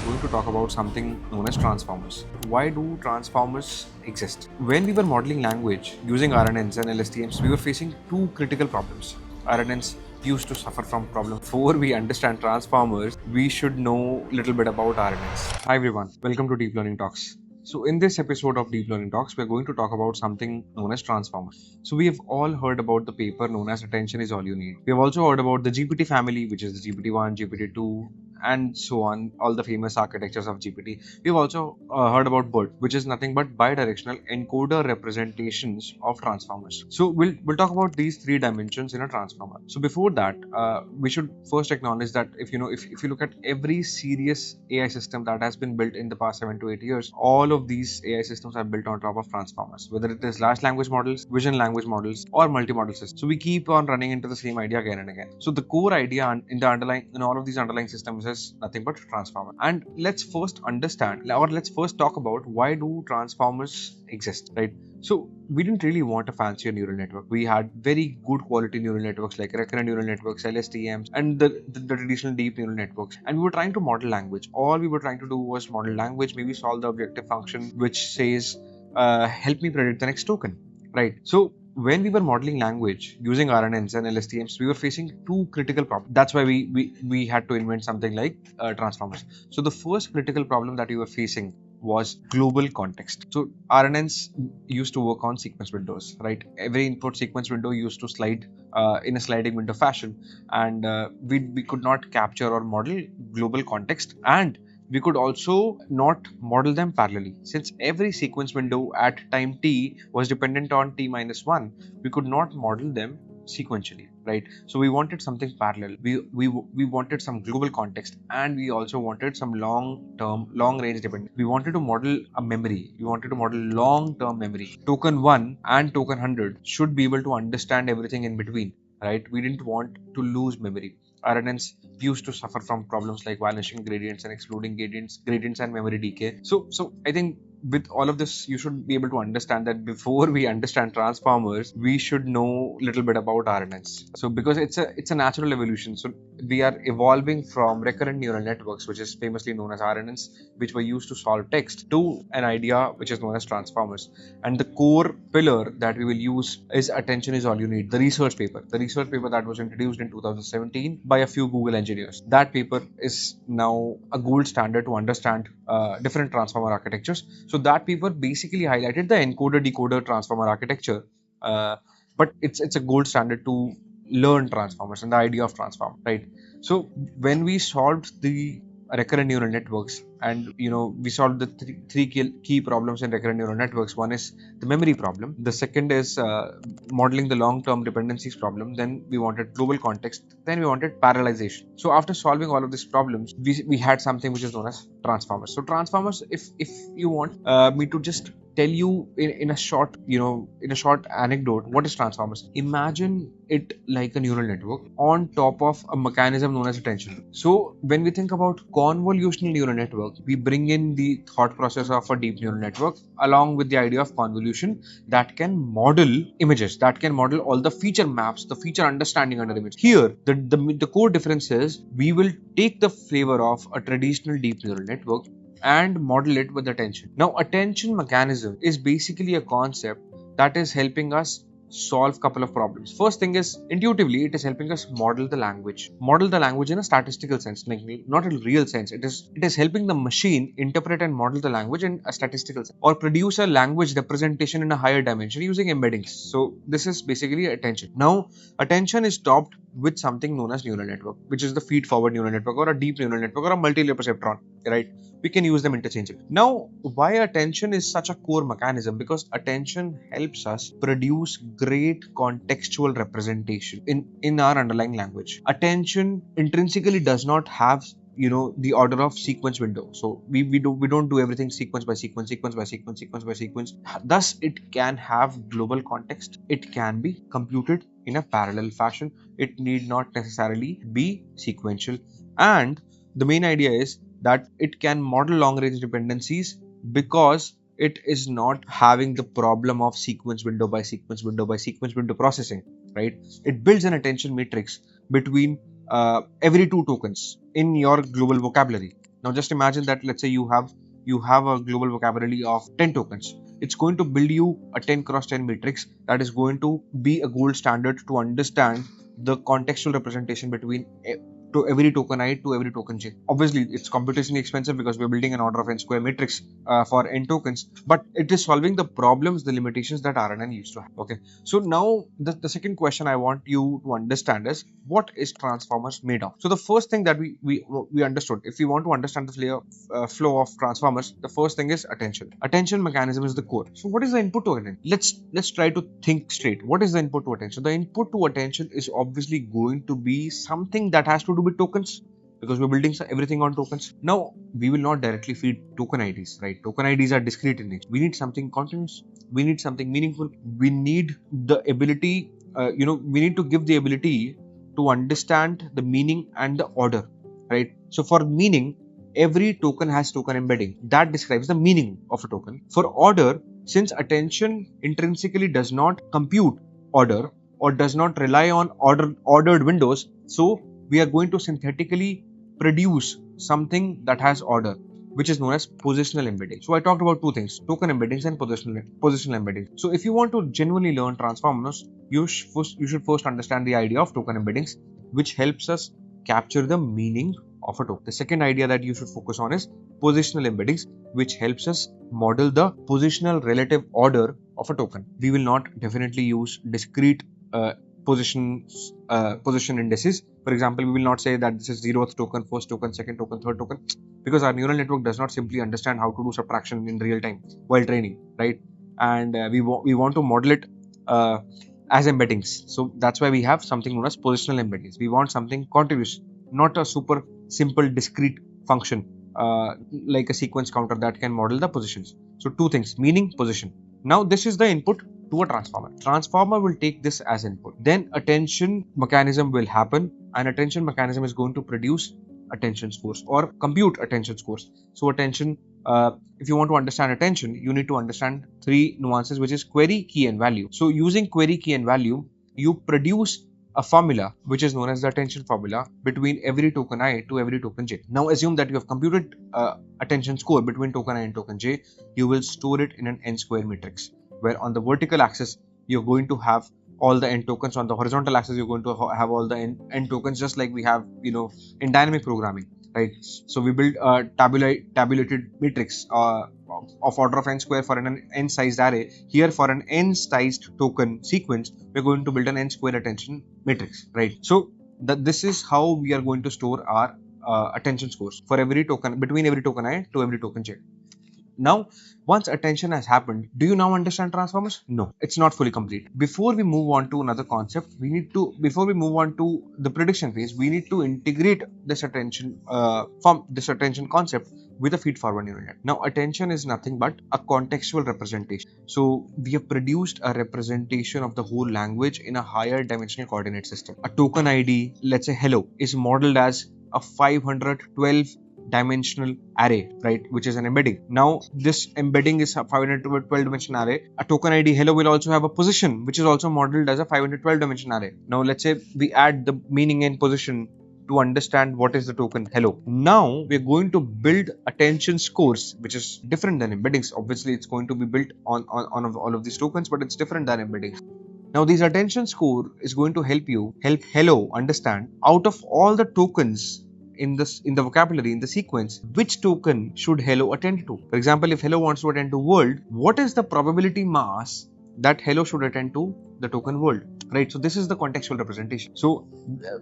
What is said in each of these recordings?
going to talk about something known as transformers. Why do transformers exist? When we were modeling language using RNNs and LSTMs, we were facing two critical problems. RNNs used to suffer from problem. Before we understand transformers, we should know a little bit about RNNs. Hi everyone, welcome to Deep Learning Talks. So in this episode of Deep Learning Talks, we're going to talk about something known as transformers. So we have all heard about the paper known as Attention is All You Need. We have also heard about the GPT family, which is the GPT-1, GPT-2, and so on, all the famous architectures of GPT. We've also heard about BERT, which is nothing but bidirectional encoder representations of transformers. So we'll talk about these three dimensions in a transformer. So before that, we should first acknowledge that if you look at every serious AI system that has been built in the past 7 to 8 years, all of these AI systems are built on top of transformers, whether it is large language models, vision language models, or multimodal systems. So we keep on running into the same idea again and again. So the core idea in all of these underlying systems is nothing but transformer. And let's first talk about why do transformers exist, right? So we didn't really want a fancier neural network. We had very good quality neural networks like recurrent neural networks, LSTMs, and the traditional deep neural networks. And we were trying to model language. All we were trying to do was model language, maybe solve the objective function which says, help me predict the next token, right? So when we were modeling language using RNNs and LSTMs, we were facing two critical problems. That's why we had to invent something like transformers. So the first critical problem that we were facing was global context. So RNNs used to work on sequence windows, right? Every input sequence window used to slide in a sliding window fashion, and we could not capture or model global context, and we could also not model them parallelly. Since every sequence window at time t was dependent on t minus 1, we could not model them sequentially, right? So we wanted something parallel. We wanted some global context, and we also wanted some long range dependence. We wanted to model a memory. We wanted to model long-term memory. Token 1 and token 100 should be able to understand everything in between, right? We didn't want to lose memory. RNNs used to suffer from problems like vanishing gradients and exploding gradients and memory decay. So I think with all of this, you should be able to understand that before we understand transformers, we should know a little bit about RNNs. So because it's a natural evolution. So we are evolving from recurrent neural networks, which is famously known as RNNs, which were used to solve text, to an idea which is known as transformers. And the core pillar that we will use is Attention is All You Need, the research paper that was introduced in 2017 by a few Google engineers. That paper is now a gold standard to understand different transformer architectures. So that paper basically highlighted the encoder-decoder transformer architecture, but it's a gold standard to learn transformers and the idea of transformer, right? So when we solved the recurrent neural networks, and we solved the three key problems in recurrent neural networks. One is the memory problem. The second is modeling the long-term dependencies problem. Then we wanted global context. Then we wanted parallelization. So after solving all of these problems, we had something which is known as transformers. So transformers, if you want me to just tell you in a short anecdote, what is transformers? Imagine it like a neural network on top of a mechanism known as attention. So when we think about convolutional neural network, we bring in the thought process of a deep neural network along with the idea of convolution that can model images, that can model all the feature maps, the feature understanding under image. Here, the core difference is we will take the flavor of a traditional deep neural network and model it with attention. Now, attention mechanism is basically a concept that is helping us solve a couple of problems. First thing is, intuitively, it is helping us model the language in a statistical sense, like not in real sense. It is helping the machine interpret and model the language in a statistical sense, or produce a language representation in a higher dimension using embeddings. So this is basically attention. Now, attention is topped with something known as neural network, which is the feed-forward neural network, or a deep neural network, or a multi-layer perceptron, right? We can use them interchangeably. Now, why attention is such a core mechanism? Because attention helps us produce great contextual representation in our underlying language. Attention intrinsically does not have the order of sequence window. So we don't do everything sequence by sequence. Thus, it can have global context. It can be computed in a parallel fashion. It need not necessarily be sequential. And the main idea is that it can model long range dependencies because it is not having the problem of sequence window by sequence window processing, right? It builds an attention matrix between every two tokens in your global vocabulary. Now just imagine that, let's say you have a global vocabulary of 10 tokens. It's going to build you a 10 cross 10 matrix that is going to be a gold standard to understand the contextual representation between to every token I to every token j. Obviously, it's computationally expensive because we're building an order of n square matrix for n tokens, but it is solving the problems, the limitations that RNN used to have. Okay, so now the second question I want you to understand is, what is transformers made of? So the first thing that we understood, if we want to understand the flow of transformers, the first thing is attention. Attention mechanism is the core. So what is the input to attention? Let's try to think straight. What is the input to attention? The input to attention is obviously going to be something that has to do with tokens, because we're building everything on tokens. Now, we will not directly feed token IDs, right? Token IDs are discrete in nature. We need something continuous. We need something meaningful. We need the ability, we need to give the ability to understand the meaning and the order, right? So for meaning, every token has token embedding. That describes the meaning of a token. For order, since attention intrinsically does not compute order or does not rely on ordered windows, so we are going to synthetically produce something that has order, which is known as positional embedding. So I talked about two things, token embeddings and positional embeddings. So if you want to genuinely learn transformers, you should first understand the idea of token embeddings, which helps us capture the meaning of a token. The second idea that you should focus on is positional embeddings, which helps us model the positional relative order of a token. We will not definitely use discrete position indices. For example, we will not say that this is 0th token, first token, second token, third token, because our neural network does not simply understand how to do subtraction in real time while training, right? And we want to model it as embeddings. So that's why we have something known as positional embeddings. We want something continuous, not a super simple discrete function like a sequence counter that can model the positions. So two things, meaning, position. Now this is the input to a transformer. Transformer will take this as input. Then attention mechanism will happen, and attention mechanism is going to produce attention scores or compute attention scores. So attention, if you want to understand attention, you need to understand three nuances, which is query, key, and value. So using query, key, and value, you produce a formula which is known as the attention formula between every token I to every token j. Now assume that you have computed attention score between token I and token j. You will store it in an n square matrix, where on the vertical axis you're going to have all the n tokens, on the horizontal axis you're going to have all the n tokens, just like we have in dynamic programming, right? So we build a tabulated matrix of order of n square for an n sized array. Here, for an n sized token sequence, we're going to build an n square attention matrix, right? So this is how we are going to store our attention scores for every token, between every token I to every token j. Now, once attention has happened, do you now understand transformers? No, it's not fully complete. Before we move on to another concept, before we move on to the prediction phase, we need to integrate this attention concept with a feed-forward neural net. Now, attention is nothing but a contextual representation. So, we have produced a representation of the whole language in a higher dimensional coordinate system. A token ID, let's say hello, is modeled as a 512 dimensional array, right, which is an embedding. Now this embedding is a 512 dimensional array. A token ID hello will also have a position, which is also modeled as a 512 dimensional array. Now let's say we add the meaning and position to understand what is the token hello. Now we're going to build attention scores, which is different than embeddings. Obviously it's going to be built on all of these tokens, but it's different than embeddings. Now this attention score is going to help hello understand, out of all the tokens in the vocabulary, in the sequence, which token should hello attend to. For example, if hello wants to attend to world, what is the probability mass that hello should attend to the token world, right? So this is the contextual representation. So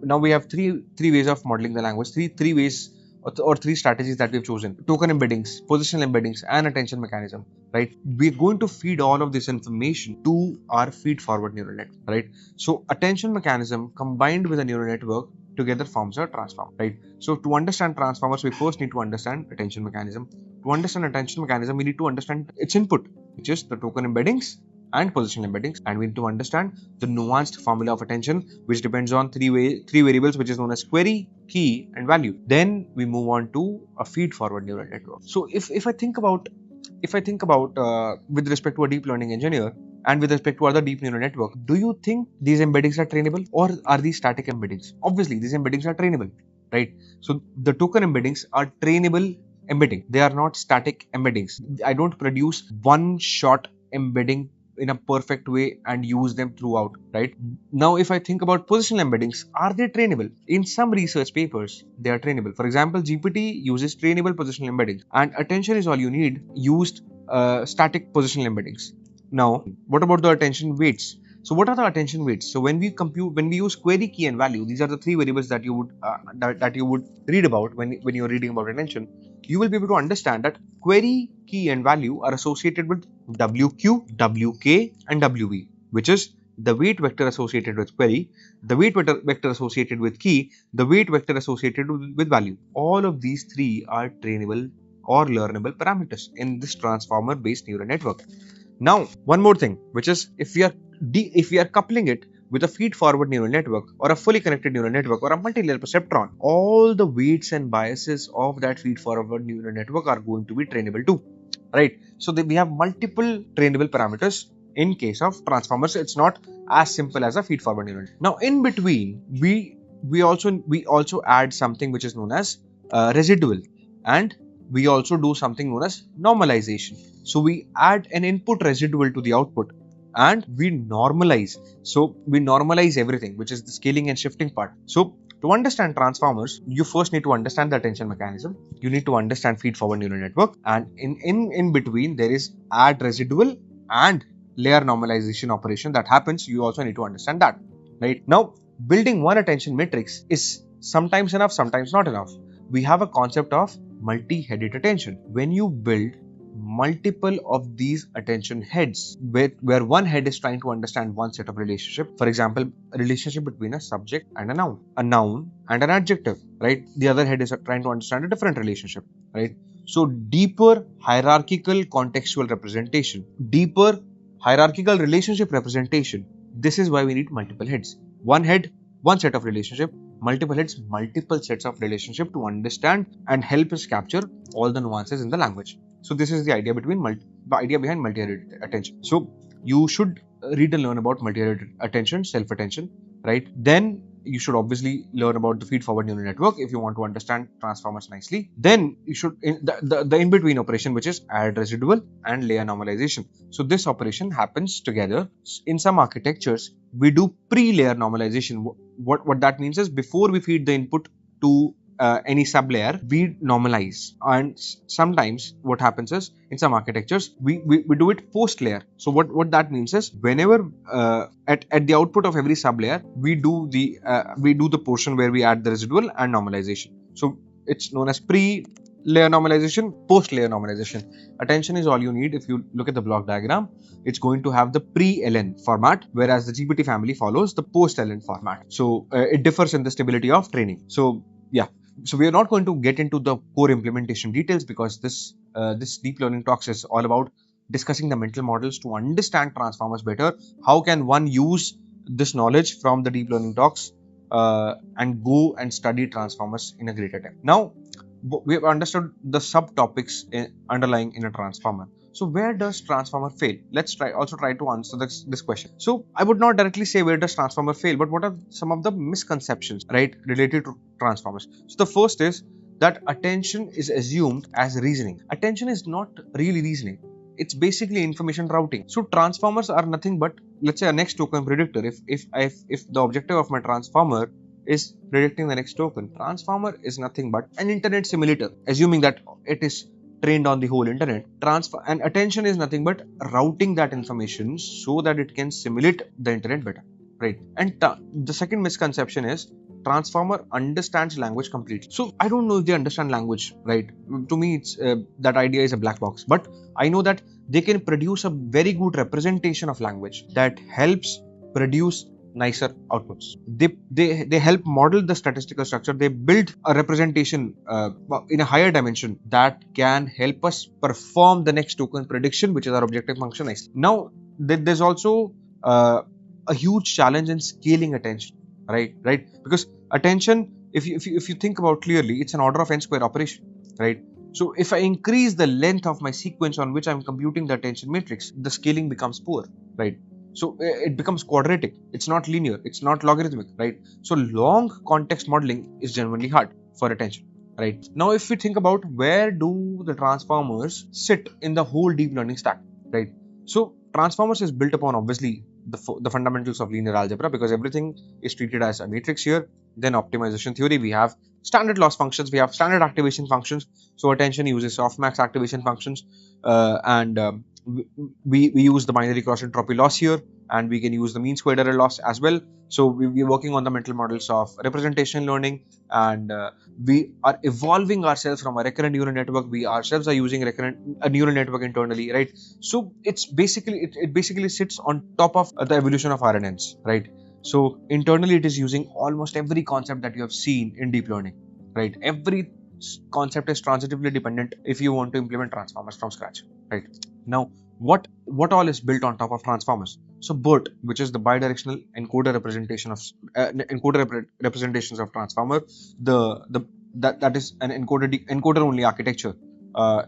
now we have three ways of modeling the language, three ways or three strategies that we've chosen: token embeddings, positional embeddings, and attention mechanism, right? We're going to feed all of this information to our feed forward neural net, right? So attention mechanism combined with a neural network together forms a transformer, right? So to understand transformers, we first need to understand attention mechanism. To understand attention mechanism, we need to understand its input, which is the token embeddings and positional embeddings, and we need to understand the nuanced formula of attention, which depends on three variables, which is known as query, key, and value. Then we move on to a feed forward neural network. So if I think about with respect to a deep learning engineer and with respect to other deep neural network, do you think these embeddings are trainable, or are these static embeddings? Obviously these embeddings are trainable, right? So the token embeddings are trainable embedding. They are not static embeddings. I don't produce one shot embedding in a perfect way and use them throughout, right? Now, if I think about positional embeddings, are they trainable? In some research papers, they are trainable. For example, GPT uses trainable positional embeddings, and attention is all you need used static positional embeddings. Now, what about the attention weights? So, what are the attention weights? So, when we use query, key, and value, these are the three variables that you would that you would read about when you're reading about attention. You will be able to understand that query, key, and value are associated with WQ, WK, and WV, which is the weight vector associated with query, the weight vector associated with key, the weight vector associated with value. All of these three are trainable or learnable parameters in this transformer based neural network. Now, one more thing, which is if we are coupling it with a feed-forward neural network or a fully connected neural network or a multi-layer perceptron, all the weights and biases of that feed-forward neural network are going to be trainable too, right? So we have multiple trainable parameters. In case of transformers, it's not as simple as a feed-forward neural network. Now, in between, we also add something which is known as residual, and we also do something known as normalization. So we add an input residual to the output and we normalize. So we normalize everything, which is the scaling and shifting part. So to understand transformers, you first need to understand the attention mechanism. You need to understand feed-forward neural network, and in between there is add residual and layer normalization operation that happens. You also need to understand that, right? Now, building one attention matrix is sometimes enough, sometimes not enough. We have a concept of multi-headed attention. When you build multiple of these attention heads where one head is trying to understand one set of relationship, for example, a relationship between a subject and a noun and an adjective, right? The other head is trying to understand a different relationship, right? So deeper hierarchical contextual representation, deeper hierarchical relationship representation. This is why we need multiple heads. One head, one set of relationship, multiple heads, multiple sets of relationship to understand and help us capture all the nuances in the language. So this is the idea behind multi-headed attention. So you should read and learn about multi-headed attention, self-attention, right? Then you should obviously learn about the feed-forward neural network if you want to understand transformers nicely. Then you should the in-between operation, which is add residual and layer normalization. So this operation happens together. In some architectures, we do pre-layer normalization. What that means is before we feed the input to any sublayer, we normalize. And sometimes what happens is in some architectures, we do it post layer. So what that means is whenever at the output of every sublayer, we do the portion where we add the residual and normalization. So it's known as pre-layer normalization, post-layer normalization. Attention is all you need. If you look at the block diagram, it's going to have the pre-LN format, whereas the GPT family follows the post-LN format. So it differs in the stability of training. So yeah. So we are not going to get into the core implementation details because this deep learning talks is all about discussing the mental models to understand transformers better. How can one use this knowledge from the deep learning talks and go and study transformers in a greater depth? Now, we have understood the subtopics underlying in a transformer. So where does transformer fail? Let's try to answer this question. So I would not directly say where does transformer fail, but what are some of the misconceptions, right, related to transformers? So the first is that attention is assumed as reasoning. Attention is not really reasoning. It's basically information routing. So transformers are nothing but, let's say, a next token predictor. If the objective of my transformer is predicting the next token, transformer is nothing but an internet simulator, assuming that it is trained on the whole internet. And attention is nothing but routing that information so that it can simulate the internet better, right? And the second misconception is transformer understands language completely. So I don't know if they understand language, right? To me, it's that idea is a black box, but I know that they can produce a very good representation of language that helps produce nicer outputs. They help model the statistical structure. They build a representation in a higher dimension that can help us perform the next token prediction, which is our objective function nicely. Now, there's also a huge challenge in scaling attention, right? Because attention, if you think about clearly, it's an order of n square operation, right? So if I increase the length of my sequence on which I'm computing the attention matrix, the scaling becomes poor, right? So it becomes quadratic. It's not linear. It's not logarithmic, right? So long context modeling is genuinely hard. for attention. Right now, if we think about where do the transformers sit in the whole deep learning stack, right? So transformers is built upon obviously the fundamentals of linear algebra, because everything is treated as a matrix here. Then optimization theory, we have standard loss functions, we have standard activation functions. So attention uses softmax activation functions, and we use the binary cross entropy loss here, and we can use the mean squared error loss as well. So we're working on the mental models of representation learning, and we are evolving ourselves from a recurrent neural network. We ourselves are using a neural network internally, right? So it's basically it basically sits on top of the evolution of RNNs, right? So internally it is using almost every concept that you have seen in deep learning, right? Every concept is transitively dependent if you want to implement transformers from scratch, right? Now what all is built on top of transformers? So BERT, which is the bidirectional encoder representation of representations of transformer, that is an encoder only architecture.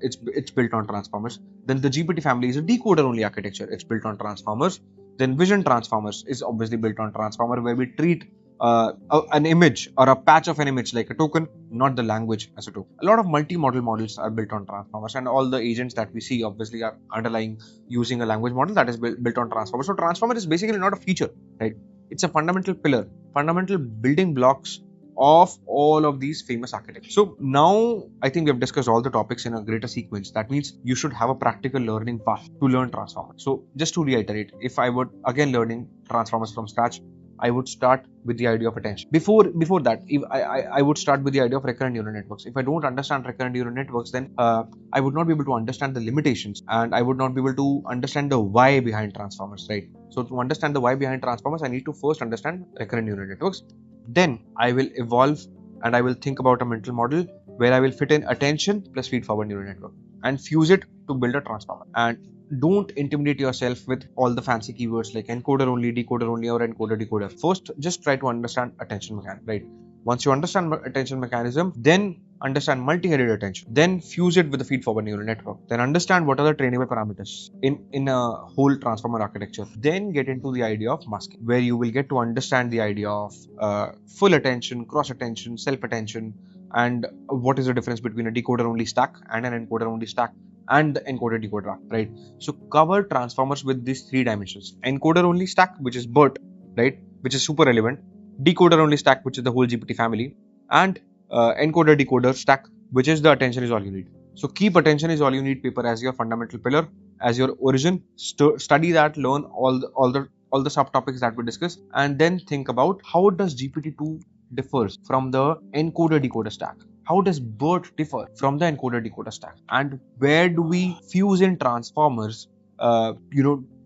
It's built on transformers. Then the GPT family is a decoder only architecture. It's built on transformers. Then vision transformers is obviously built on transformer, where we treat an image or a patch of an image like a token, not the language as a token. A lot of multi-model models are built on transformers, and all the agents that we see obviously are underlying using a language model that is built on transformers. So transformer is basically not a feature, right? It's a fundamental pillar, fundamental building blocks of all of these famous architectures. So now I think we have discussed all the topics in a greater sequence. That means you should have a practical learning path to learn transformers. So just to reiterate, if I would again learning transformers from scratch, I would start with the idea of attention. Before that, if I would start with the idea of recurrent neural networks. If I don't understand recurrent neural networks, then I would not be able to understand the limitations, and I would not be able to understand the why behind transformers, right? So to understand the why behind transformers, I need to first understand recurrent neural networks. Then I will evolve and I will think about a mental model where I will fit in attention plus feed-forward neural network and fuse it to build a transformer. And don't intimidate yourself with all the fancy keywords like encoder only, decoder only, or encoder decoder. First, just try to understand attention mechanism, right? Once you understand attention mechanism, then understand multi-headed attention, then fuse it with the feed-forward neural network, then understand what are the trainable parameters in a whole transformer architecture, then get into the idea of masking, where you will get to understand the idea of full attention, cross attention, self attention, and what is the difference between a decoder only stack and an encoder only stack, and the encoder decoder, right? So cover transformers with these three dimensions: encoder only stack, which is BERT, right, which is super relevant; decoder only stack, which is the whole GPT family; and encoder decoder stack, which is the attention is all you need. So keep attention is all you need paper as your fundamental pillar, as your origin. Study that, learn all the subtopics that we discussed, and then think about how does GPT-2 differs from the encoder decoder stack. How does BERT differ from the encoder decoder stack, and where do we fuse in transformers to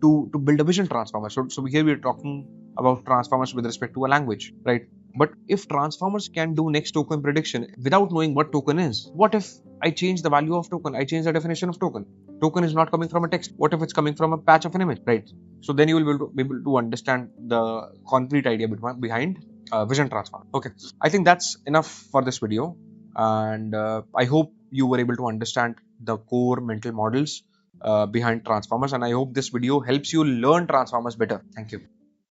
build a vision transformer? So here we are talking about transformers with respect to a language, right? But if transformers can do next token prediction without knowing what token is, what if I change the value of token? I change the definition of token. Token is not coming from a text. What if it's coming from a patch of an image, right? So then you will be able to understand the concrete idea behind vision transform. Okay, I think that's enough for this video, and I hope you were able to understand the core mental models behind transformers, and I hope this video helps you learn transformers better. Thank you.